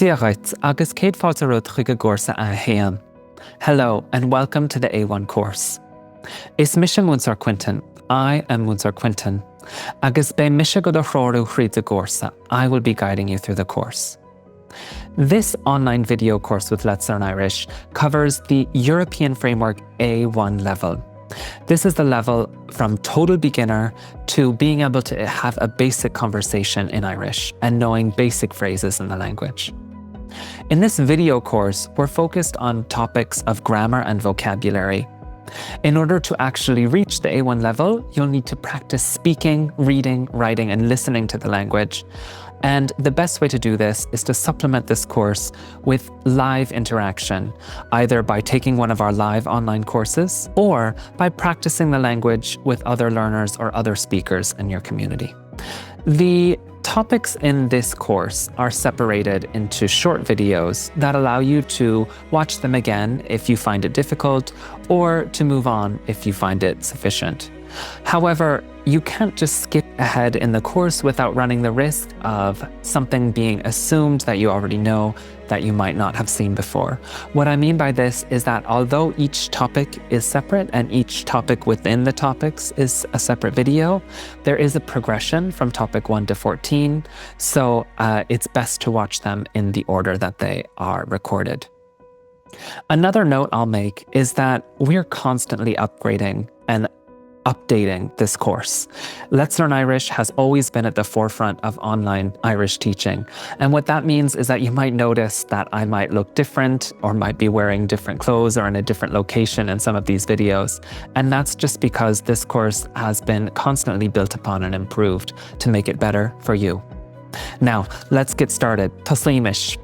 Díochait, agus céad fáilte rud chuig go gcúrsa a chéim. Hello and welcome to the A1 course. Is mise Múinteoir Quinton. I am Múinteoir Quinton. Agus be mise go do chróirú chríd a gcúrsa. I will be guiding you through the course. This online video course with Let's Learn Irish covers the European Framework A1 level. This is the level from total beginner to being able to have a basic conversation in Irish and knowing basic phrases in the language. In this video course, we're focused on topics of grammar and vocabulary. In order to actually reach the A1 level, you'll need to practice speaking, reading, writing, and listening to the language. And the best way to do this is to supplement this course with live interaction, either by taking one of our live online courses or by practicing the language with other learners or other speakers in your community. The topics in this course are separated into short videos that allow you to watch them again if you find it difficult or to move on if you find it sufficient. However, you can't just skip ahead in the course without running the risk of something being assumed that you already know that you might not have seen before. What I mean by this is that although each topic is separate and each topic within the topics is a separate video, there is a progression from topic 1 to 14, so it's best to watch them in the order that they are recorded. Another note I'll make is that we're constantly upgrading and updating this course. Let's Learn Irish has always been at the forefront of online Irish teaching. And what that means is that you might notice that I might look different or might be wearing different clothes or in a different location in some of these videos. And that's just because this course has been constantly built upon and improved to make it better for you. Now, let's get started. Tasleamish.